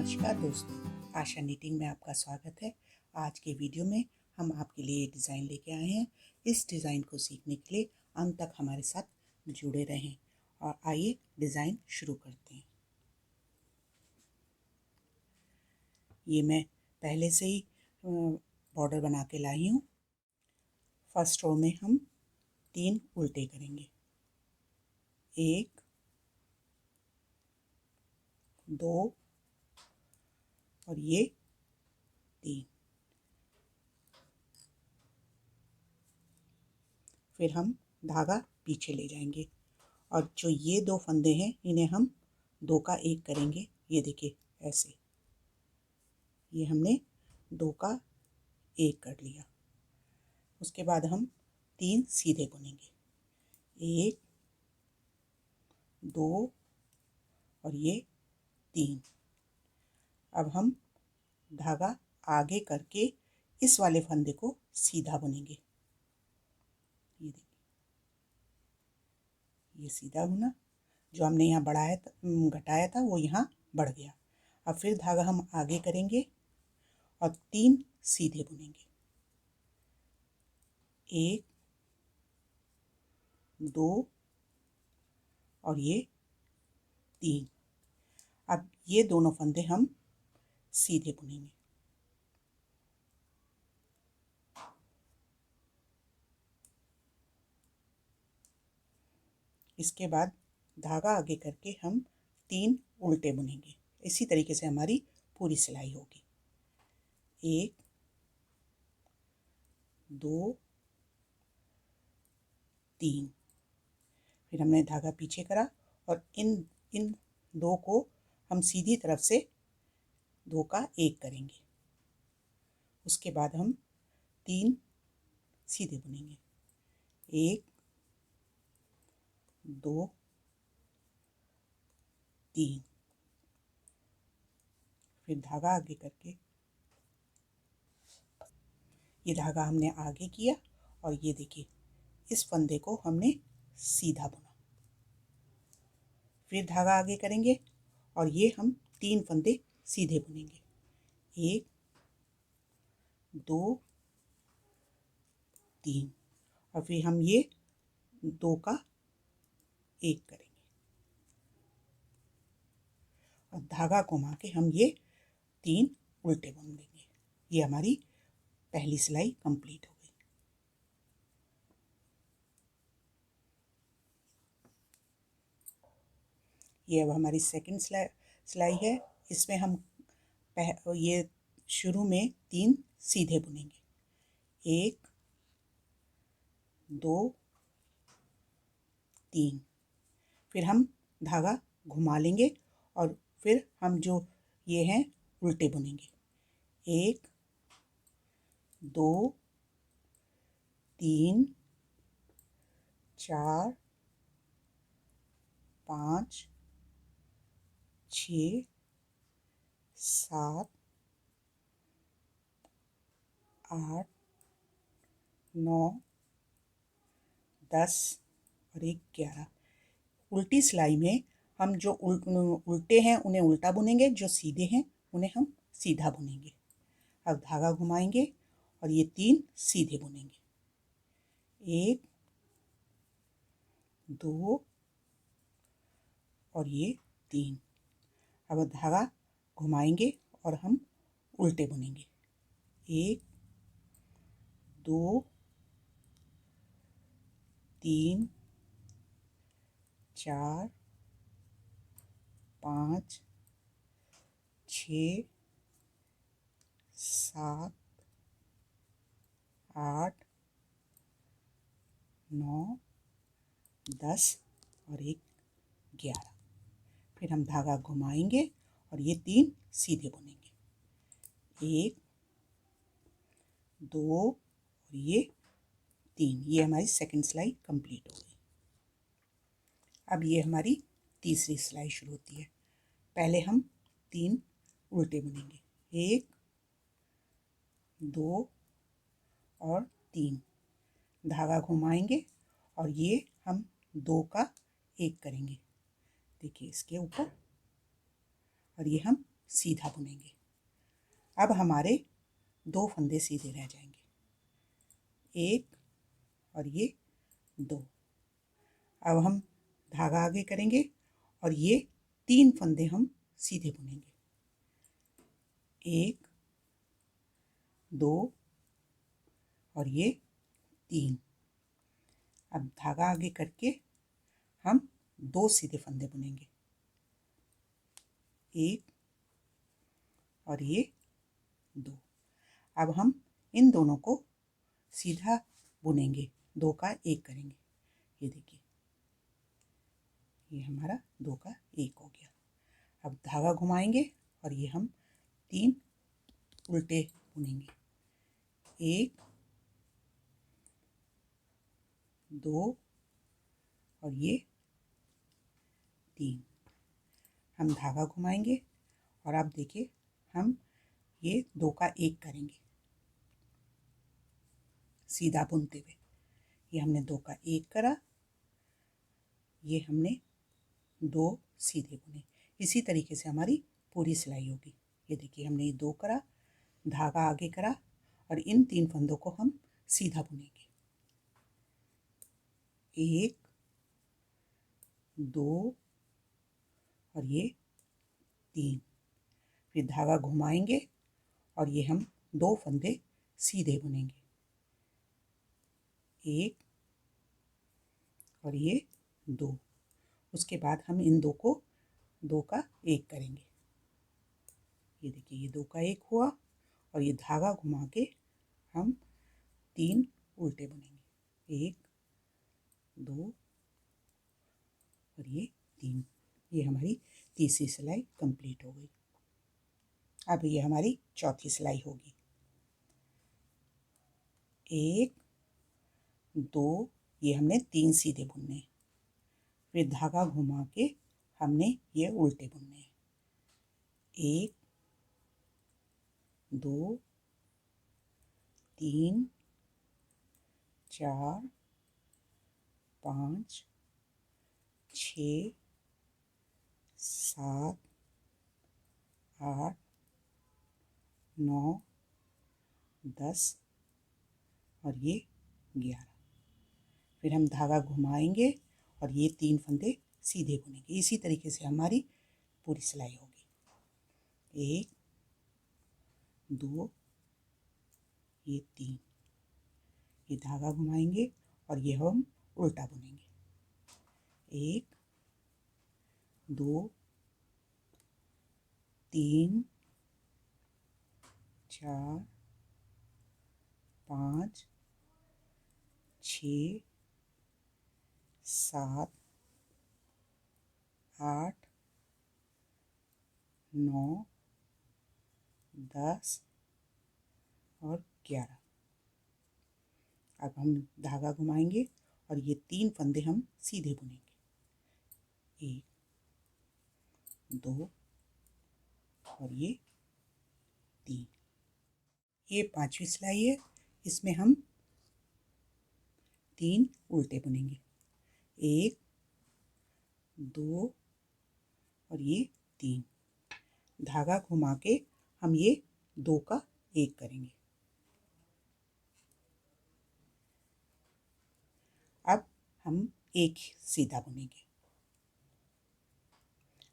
नमस्कार दोस्तों, आशा निटिंग में आपका स्वागत है। आज के वीडियो में हम आपके लिए डिज़ाइन लेके आए हैं। इस डिज़ाइन को सीखने के लिए अंत तक हमारे साथ जुड़े रहें और आइए डिज़ाइन शुरू करते हैं। ये मैं पहले से ही बॉर्डर बना के लाई हूँ। फर्स्ट रो में हम 3 उल्टे करेंगे, 1 2 और ये 3। फिर हम धागा पीछे ले जाएंगे और जो ये 2 फंदे हैं इन्हें हम 2 का 1 करेंगे। ये देखिए ऐसे, ये हमने 2 का 1 कर लिया। उसके बाद हम 3 सीधे बुनेंगे, 1 2 और ये 3। अब हम धागा आगे करके इस वाले फंदे को सीधा बुनेंगे। ये देखिए, ये सीधा बुना, जो हमने यहाँ बढ़ाया घटाया था वो यहाँ बढ़ गया। अब फिर धागा हम आगे करेंगे और 3 सीधे बुनेंगे, 1 2 और ये 3। अब ये दोनों फंदे हम सीधे बुनेंगे। इसके बाद धागा आगे करके हम 3 उल्टे बुनेंगे। इसी तरीके से हमारी पूरी सिलाई होगी। 1 2 3। फिर हमने धागा पीछे करा और इन इन 2 को हम सीधी तरफ से 2 का 1 करेंगे। उसके बाद हम 3 सीधे बुनेंगे, 1 2 3। फिर धागा आगे करके, ये धागा हमने आगे किया और ये देखिए इस फंदे को हमने सीधा बुना। फिर धागा आगे करेंगे और ये हम 3 फंदे सीधे बुनेंगे, 1 2 3। और फिर हम ये 2 का 1 करेंगे और धागा घुमा के हम ये 3 उल्टे बुन देंगे। ये हमारी पहली सिलाई कंप्लीट हो गई। ये अब हमारी सेकंड सिलाई है। इसमें हम ये शुरू में 3 सीधे बुनेंगे, 1 2 3। फिर हम धागा घुमा लेंगे और फिर हम जो ये हैं उल्टे बुनेंगे, 1 2 3 4 5 6 7 8 9 10 और 11। उल्टी सिलाई में हम जो उल्टे हैं उन्हें उल्टा बुनेंगे, जो सीधे हैं उन्हें हम सीधा बुनेंगे। अब धागा घुमाएंगे और ये 3 सीधे बुनेंगे, 1 2 और ये 3। अब धागा घुमाएंगे और हम उल्टे बुनेंगे, 1 2 3 4 5 6 7 8 9 10 और 11। फिर हम धागा घुमाएंगे और ये 3 सीधे बुनेंगे, 1 2 और ये 3। ये हमारी सेकंड सिलाई कंप्लीट हो गई। अब ये हमारी तीसरी सिलाई शुरू होती है। पहले हम 3 उल्टे बुनेंगे, 1 2 और 3। धागा घुमाएंगे और ये हम 2 का 1 करेंगे, देखिए इसके ऊपर, और ये हम सीधा बुनेंगे। अब हमारे 2 फंदे सीधे रह जाएंगे, 1 और ये 2। अब हम धागा आगे करेंगे और ये 3 फंदे हम सीधे बुनेंगे, 1 2 और ये 3। अब धागा आगे करके हम 2 सीधे फंदे बुनेंगे, 1 और ये 2। अब हम इन दोनों को सीधा बुनेंगे, 2 का 1 करेंगे। ये देखिए, ये हमारा 2 का 1 हो गया। अब धागा घुमाएंगे और ये हम 3 उल्टे बुनेंगे, 1 2 और ये 3। हम धागा घुमाएंगे और आप देखिए हम ये 2 का 1 करेंगे सीधा बुनते हुए। ये हमने 2 का 1 करा, ये हमने 2 सीधे बुने। इसी तरीके से हमारी पूरी सिलाई होगी। ये देखिए, हमने ये 2 करा, धागा आगे करा और इन 3 फंदों को हम सीधा बुनेंगे, 1 2 और ये 3। फिर धागा घुमाएंगे और ये हम 2 फंदे सीधे बुनेंगे, 1 और ये 2। उसके बाद हम इन 2 को 2 का 1 करेंगे। ये देखिए, ये 2 का 1 हुआ और ये धागा घुमा के हम 3 उल्टे बुनेंगे, 1 2 और ये 3। ये हमारी तीसरी सिलाई कंप्लीट हो गई। अब ये हमारी चौथी सिलाई होगी, 1 2, ये हमने 3 सीधे बुनने, फिर धागा घुमा के हमने ये उल्टे बुनने, 1 2 3 4 5 6 7 8 9 10 और ये 11। फिर हम धागा घुमाएंगे और ये 3 फंदे सीधे बुनेंगे। इसी तरीके से हमारी पूरी सिलाई होगी, 1 2 ये 3। ये धागा घुमाएंगे और ये हम उल्टा बुनेंगे, 1 2 3 4 5 6 7 8 9 10 और 11। अब हम धागा घुमाएंगे और ये 3 फंदे हम सीधे बुनेंगे, 1 2 और ये 3। ये 5वीं सिलाई है, इसमें हम 3 उल्टे बुनेंगे, 1 2 और ये 3। धागा घुमा के हम ये 2 का 1 करेंगे। अब हम 1 सीधा बुनेंगे।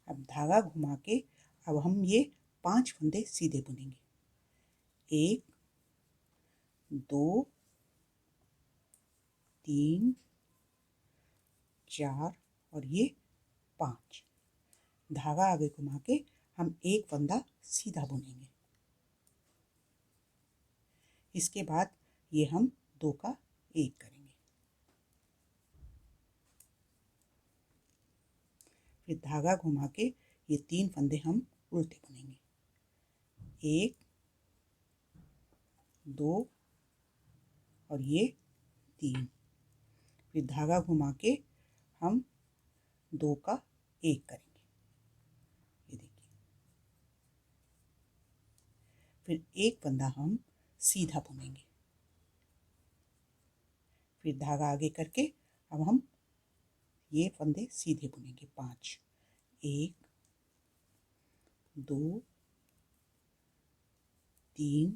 अब धागा घुमा के अब हम ये 5 फंदे सीधे बुनेंगे, 1 2 3 4 और ये 5। धागा आगे घुमा के हम 1 फंदा सीधा बुनेंगे। इसके बाद ये हम 2 का 1 करेंगे। फिर धागा घुमा के ये 3 फंदे हम उल्टे बुनेंगे, 1 2 और ये 3। फिर धागा घुमा के हम 2 का 1 करेंगे। ये देखिए, फिर 1 फंदा हम सीधा बुनेंगे, फिर धागा आगे करके अब हम ये फंदे सीधे बुनेंगे, 5 1 2 3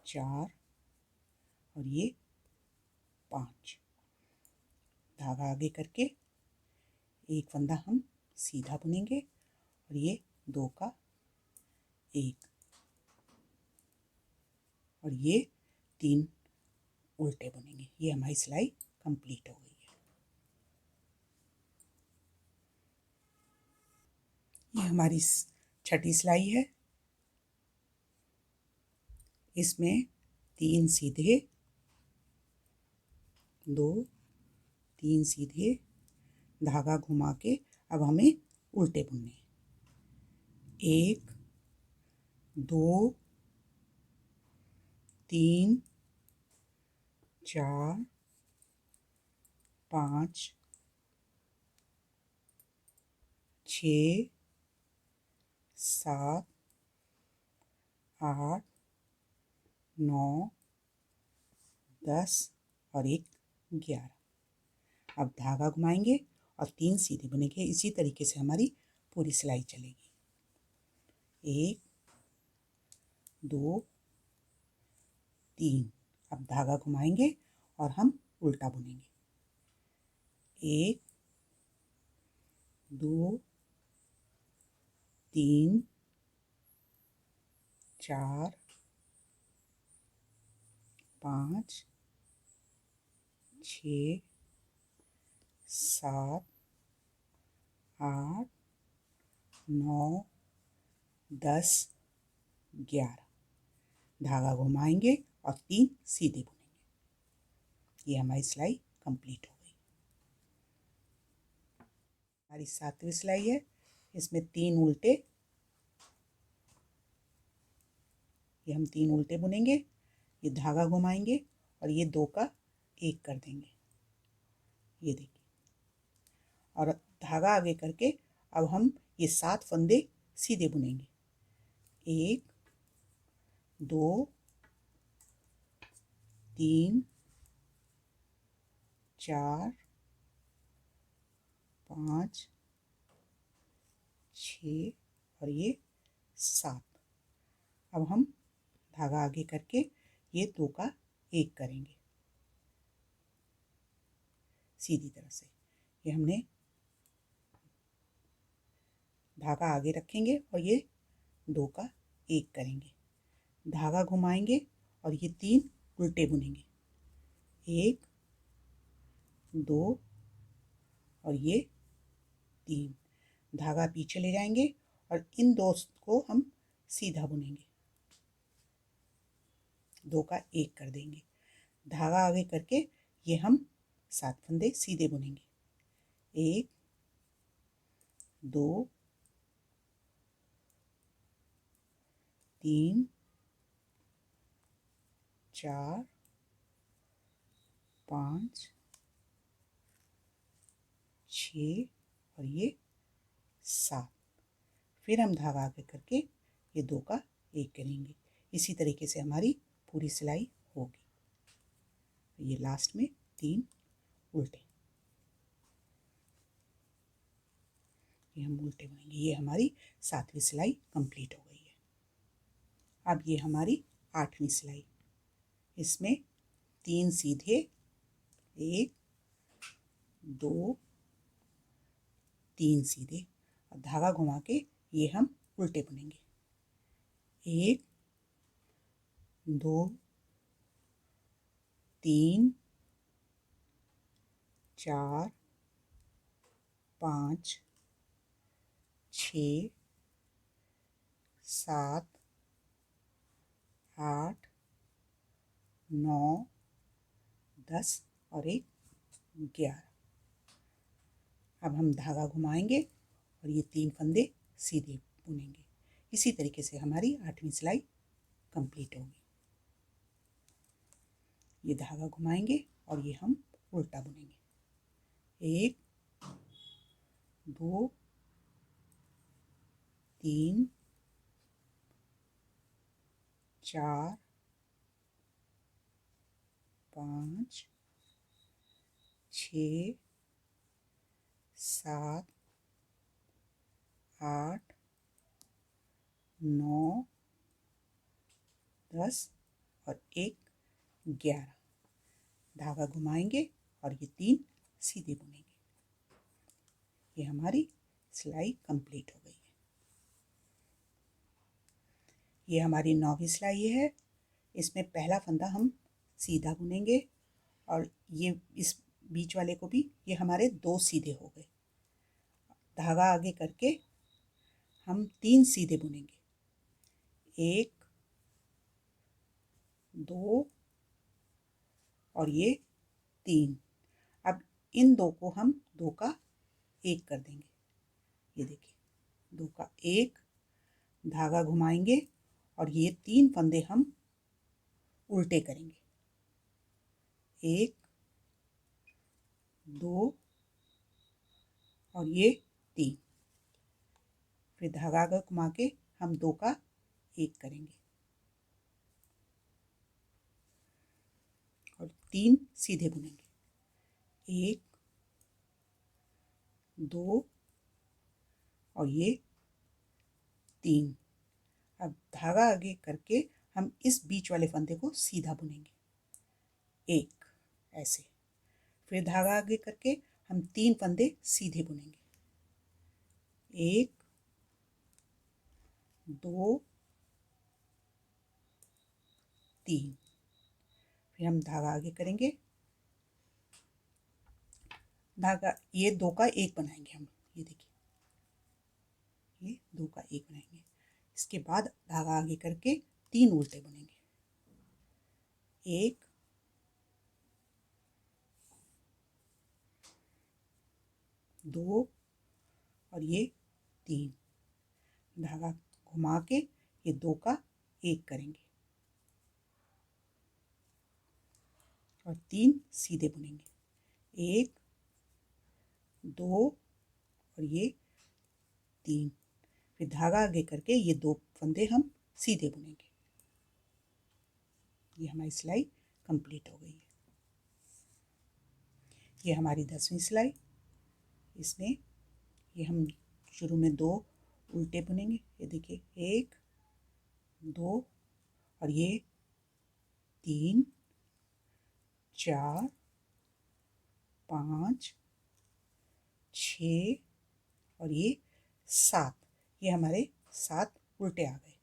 4 और ये 5। धागा आगे करके एक फंदा हम सीधा बुनेंगे और ये 2 का 1 और ये 3 उल्टे बुनेंगे। ये हमारी सिलाई कंप्लीट हो गई है। ये हमारी छठी सिलाई है। इसमें 3 सीधे 2 3 सीधे धागा घुमा के अब हमें उल्टे बुनने हैं। 1 2 3 4 5 6 7 8 9 10 और एक 11। अब धागा घुमाएंगे और 3 सीधे बुनेंगे। इसी तरीके से हमारी पूरी सिलाई चलेगी। 1 2 3। अब धागा घुमाएंगे और हम उल्टा बुनेंगे। 1 2 3 4 5 6 7 8 9 10 11। धागा घुमाएंगे और 3 सीधे बुनेंगे। ये हमारी सिलाई कंप्लीट हो गई। हमारी 7वीं सिलाई है। इसमें 3 उल्टे, ये हम 3 उल्टे बुनेंगे। ये धागा घुमाएंगे और ये 2 का 1 कर देंगे। ये देखिए, और धागा आगे करके अब हम ये 7 फंदे सीधे बुनेंगे। 1 2 3 4 5 6 और ये 7। अब हम धागा आगे करके ये 2 का 1 करेंगे सीधी तरह से। ये हमने धागा आगे रखेंगे और ये 2 का 1 करेंगे। धागा घुमाएंगे और ये 3 उल्टे बुनेंगे। 1 2 और ये 3। धागा पीछे ले जाएंगे और इन 2 को हम सीधा बुनेंगे। 2 का 1 कर देंगे। धागा आगे करके ये हम 7 फंदे सीधे बुनेंगे। 1 2 3 4 5 6 और ये 7। फिर हम धागा आगे करके ये 2 का 1 करेंगे। इसी तरीके से हमारी पूरी सिलाई होगी। ये लास्ट में 3 उल्टे, ये हम उल्टे बुनेंगे। ये हमारी 7वीं सिलाई कंप्लीट हो गई है। अब ये हमारी 8वीं सिलाई। इसमें 3 सीधे 1 2 3 सीधे और धागा घुमा के ये हम उल्टे बुनेंगे। 1 2 3 4 5 6 7 8 9 10 और एक 11। अब हम धागा घुमाएंगे और ये 3 फंदे सीधे बुनेंगे। इसी तरीके से हमारी 8वीं सिलाई कंप्लीट होगी। ये धागा घुमाएंगे और ये हम उल्टा बुनेंगे। 1 2 3 4 5 6 7 8 9 10 और 1 11। धागा घुमाएंगे और ये 3 सीधे बुनेंगे। ये हमारी सिलाई कंप्लीट हो गई है। ये हमारी 9वीं सिलाई है। इसमें पहला फंदा हम सीधा बुनेंगे और ये इस बीच वाले को भी, ये हमारे 2 सीधे हो गए। धागा आगे करके हम 3 सीधे बुनेंगे, 1 2 और ये 3। अब इन 2 को हम 2 का 1 कर देंगे। ये देखिए 2 का 1, धागा घुमाएंगे और ये 3 फंदे हम उल्टे करेंगे, 1 2 और ये 3। फिर धागा आगे घुमा के हम 2 का 1 करेंगे और 3 सीधे बुनेंगे, 1 2 और ये 3। अब धागा आगे करके हम इस बीच वाले फंदे को सीधा बुनेंगे, 1 ऐसे। फिर धागा आगे करके हम 3 फंदे सीधे बुनेंगे, 1 2 3। फिर हम धागा आगे करेंगे, धागा ये 2 का 1 बनाएंगे हम। ये देखिए ये 2 का 1 बनाएंगे। इसके बाद धागा आगे करके 3 उल्टे बुनेंगे, 1 2 और ये 3। धागा घुमा के ये 2 का 1 करेंगे और 3 सीधे बुनेंगे, 1 2 और ये 3। फिर धागा आगे करके ये 2 फंदे हम सीधे बुनेंगे। ये हमारी सिलाई कंप्लीट हो गई है। ये हमारी 10वीं सिलाई। इसमें ये हम शुरू में 2 उल्टे बुनेंगे। ये देखिए 1 2 और ये 3 4 5 6 और ये 7। ये हमारे 7 उल्टे आ गए।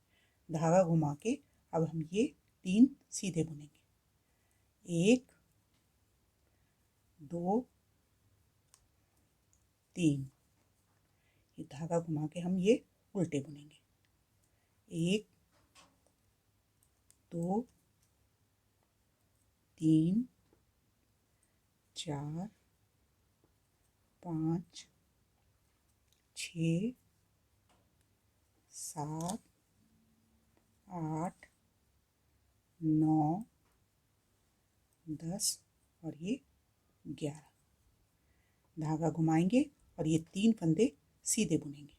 धागा घुमा के अब हम ये 3 सीधे बुनेंगे, 1 2 3। ये धागा घुमा के हम ये उल्टे बुनेंगे, 1 2 3 4 5 6 7 8 9 10 और ये 11। धागा घुमाएंगे और ये 3 फंदे सीधे बुनेंगे,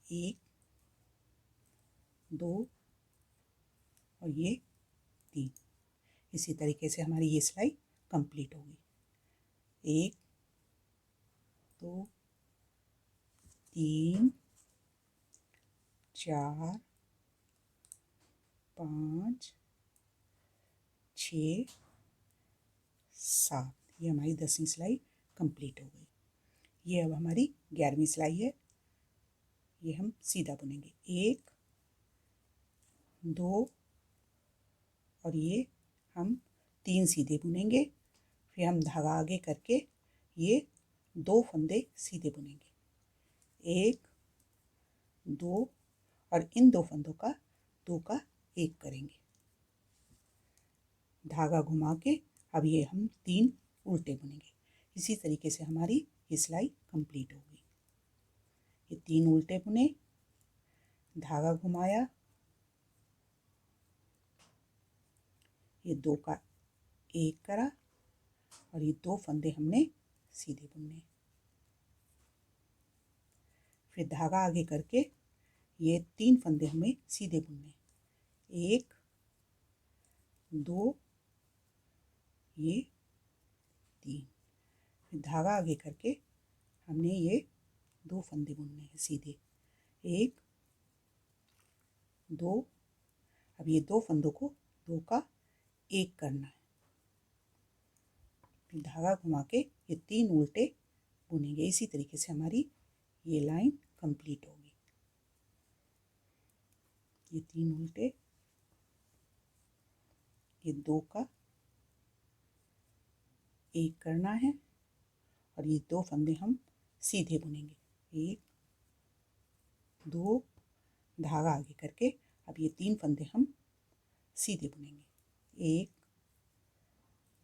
1 2 और ये 3। इसी तरीके से हमारी ये सिलाई कंप्लीट होगी। 1 2 3 4 5 6 7। ये हमारी 10वीं सिलाई कंप्लीट हो गई। ये अब हमारी 11वीं सिलाई है। ये हम सीधा बुनेंगे, 1 2 और ये हम 3 सीधे बुनेंगे। फिर हम धागा आगे करके ये 2 फंदे सीधे बुनेंगे, 1 2 और इन 2 फंदों का 2 का 1 करेंगे। धागा घुमा के अब ये हम 3 उल्टे बुनेंगे। इसी तरीके से हमारी ये सिलाई कंप्लीट होगी। ये 3 उल्टे बुने, धागा घुमाया, ये 2 का 1 करा और ये 2 फंदे हमने सीधे बुने। फिर धागा आगे करके ये 3 फंदे हमें सीधे बुनने, 1 2 ये 3। फिर धागा आगे करके हमने ये 2 फंदे बुनने हैं सीधे, 1 2 अब ये दो फंदों को दो का एक करना है। फिर धागा घुमा के ये तीन उल्टे बुनेंगे। इसी तरीके से हमारी ये लाइन कंप्लीट होगी। ये तीन उल्टे, ये दो का एक करना है और ये दो फंदे हम सीधे बुनेंगे। एक दो, धागा आगे करके अब ये तीन फंदे हम सीधे बुनेंगे। एक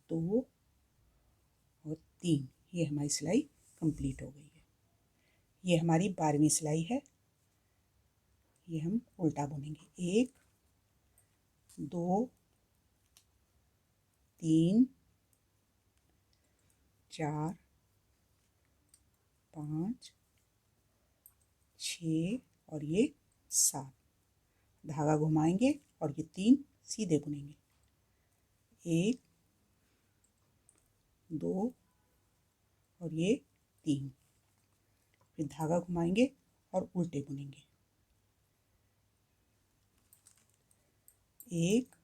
दो और तीन। ये हमारी सिलाई कंप्लीट हो गई है। ये हमारी 12वीं सिलाई है। ये हम उल्टा बुनेंगे। एक दो तीन चार पाँच छ और ये 7। धागा घुमाएंगे और ये तीन सीधे बुनेंगे। एक दो और ये तीन। फिर धागा घुमाएंगे और उल्टे बुनेंगे। एक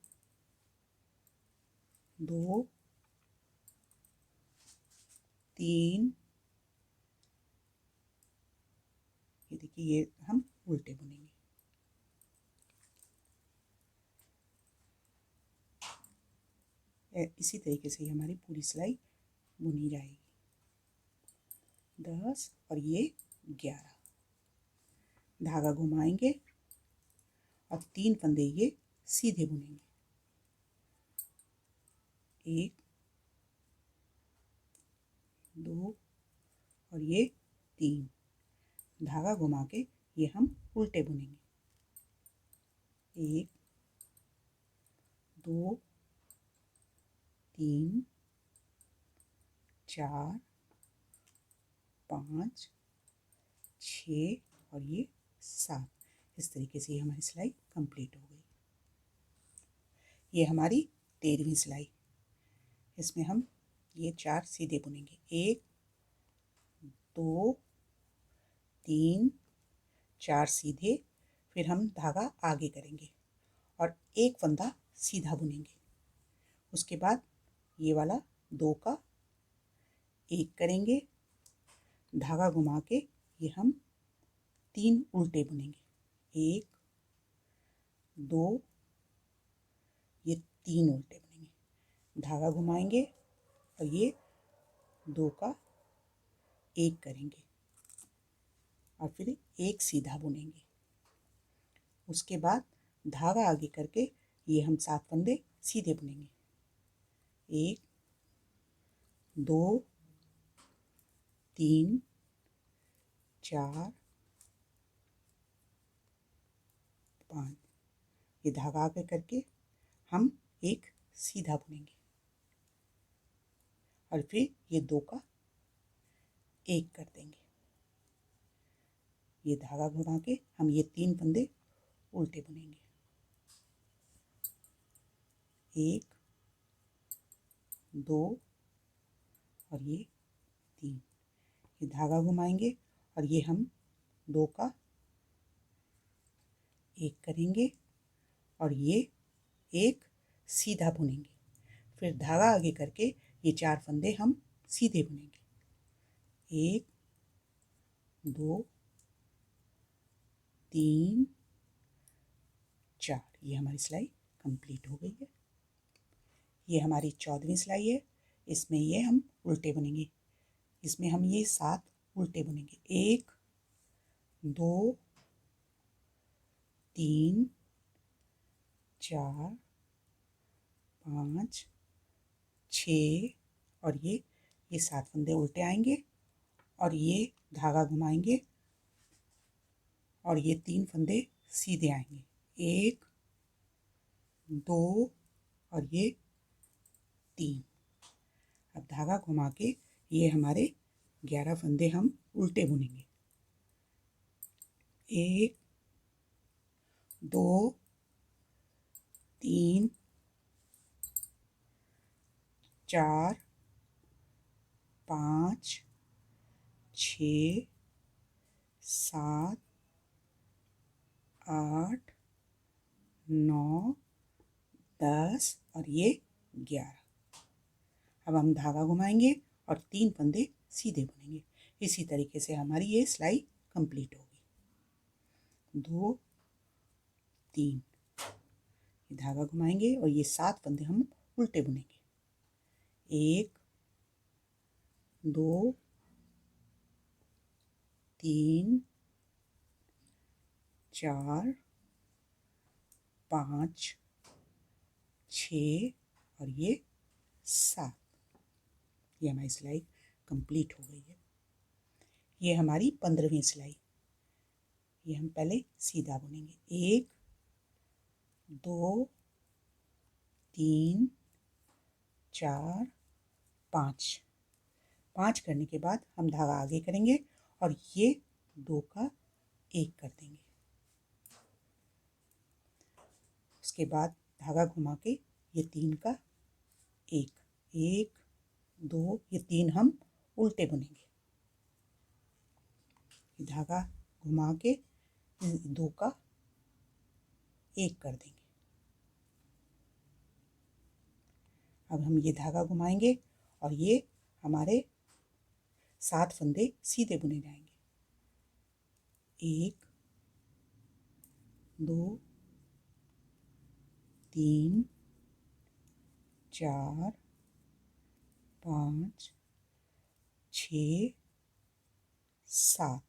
दो तीन, ये देखिए ये हम उल्टे बुनेंगे। इसी तरीके से हमारी पूरी सिलाई बुनी जाएगी। 10 और ये 11। धागा घुमाएंगे और तीन फंदे ये सीधे बुनेंगे। एक दो और ये तीन। धागा घुमा के ये हम उल्टे बुनेंगे। एक दो तीन चार पाँच छ और ये 7। इस तरीके से ये हमारी सिलाई कंप्लीट हो गई। ये हमारी 13वीं सिलाई। इसमें हम ये 4 सीधे बुनेंगे। एक दो तीन चार सीधे। फिर हम धागा आगे करेंगे और एक फंदा सीधा बुनेंगे। उसके बाद ये वाला दो का एक करेंगे। धागा घुमा के ये हम तीन उल्टे बुनेंगे। एक दो, ये तीन उल्टे बुनेंगे। धागा घुमाएंगे और ये दो का एक करेंगे और फिर एक सीधा बुनेंगे। उसके बाद धागा आगे करके ये हम 7 फंदे सीधे बुनेंगे। एक दो तीन चार पाँच। ये धागा आगे करके हम एक सीधा बुनेंगे और फिर ये दो का एक कर देंगे। ये धागा घुमा के हम ये तीन फंदे उल्टे बुनेंगे। एक दो और ये तीन। ये धागा घुमाएंगे और ये हम दो का एक करेंगे और ये एक सीधा बुनेंगे। फिर धागा आगे करके ये 4 फंदे हम सीधे बुनेंगे। एक दो तीन चार। ये हमारी सिलाई कंप्लीट हो गई है। ये हमारी 14वीं सिलाई है। इसमें ये हम उल्टे बुनेंगे। इसमें हम ये 7 उल्टे बुनेंगे। एक दो तीन चार पाँच छ और ये 7 फंदे उल्टे आएंगे और ये धागा घुमाएंगे और ये 3 फंदे सीधे आएंगे। एक दो और ये 3। अब धागा घुमा के ये हमारे 11 फंदे हम उल्टे बुनेंगे। एक दो तीन चार पाँच छ 7 8 9, 10 और ये 11। अब हम धागा घुमाएंगे और 3 फंदे सीधे बुनेंगे। इसी तरीके से हमारी ये सिलाई कंप्लीट होगी। 2, 3 धागा घुमाएंगे और ये 7 फंदे हम उल्टे बुनेंगे। 1, 2, 3, 4, 5, 6 और ये 7। ये हमारी सिलाई कंप्लीट हो गई है। ये हमारी 15वीं सिलाई। ये हम पहले सीधा बुनेंगे। 1, 2, 3, 4, 5। 5 करने के बाद हम धागा आगे करेंगे और ये 2 का 1 कर देंगे। उसके बाद धागा घुमा के ये 3 का 1, 1, 2, ये 3 हम उल्टे बुनेंगे। धागा घुमा के 2 का 1 कर देंगे। अब हम ये धागा घुमाएंगे और ये हमारे 7 फंदे सीधे बुने जाएंगे। 1, 2, 3, 4, 5, 6, 7।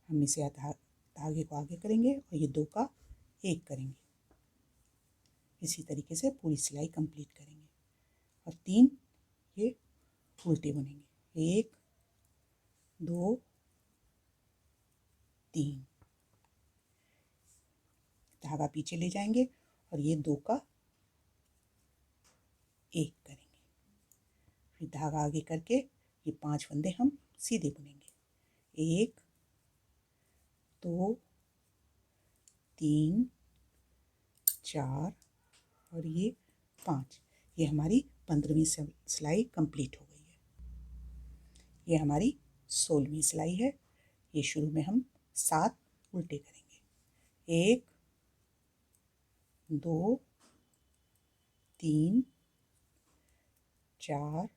हम इसे धागे को आगे करेंगे और ये 2 का 1 करेंगे। इसी तरीके से पूरी सिलाई कंप्लीट करेंगे और 3 ये उल्टे बुनेंगे। 1, 2, 3 धागा पीछे ले जाएंगे और ये 2 का 1 करेंगे। फिर धागा आगे करके ये 5 फंदे हम सीधे बुनेंगे। 1, 2, 3, 4 और ये 5। ये हमारी 15वीं सिलाई कंप्लीट हो गई है। ये हमारी 16वीं सिलाई है। ये शुरू में हम 7 उल्टे करेंगे। 1, 2, 3, 4,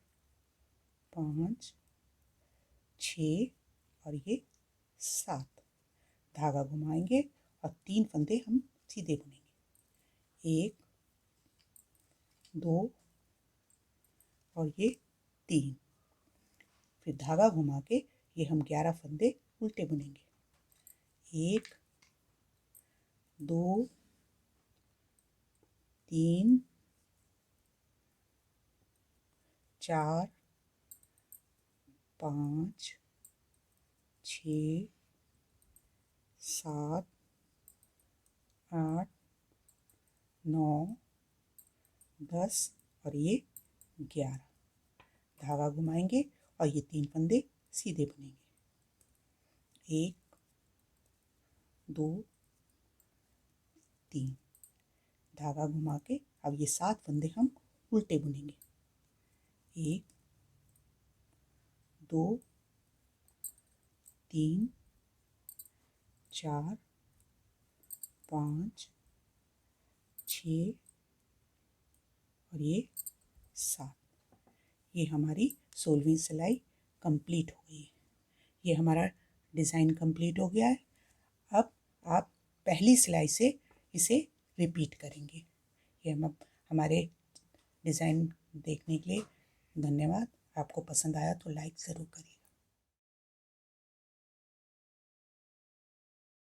5, 6 और ये 7। धागा घुमाएंगे और 3 फंदे हम सीधे बुनेंगे। 1, 2 और ये 3। फिर धागा घुमा के ये हम 11 फंदे उल्टे बुनेंगे। 1, 2, 3, 4, 5, 6, 7, 8, 9, 10 और ये 11। धागा घुमाएंगे और ये 3 फंदे सीधे बुनेंगे। 1, 2, 3 धागा घुमा के अब ये 7 फंदे हम उल्टे बुनेंगे। 1, 2, 3, 4, 5, 6 और ये 7। ये हमारी 16वीं सिलाई कंप्लीट हो गई है। ये हमारा डिज़ाइन कंप्लीट हो गया है। अब आप पहली सिलाई से इसे रिपीट करेंगे। ये हम हमारे डिज़ाइन देखने के लिए धन्यवाद। आपको पसंद आया तो लाइक ज़रूर करिए।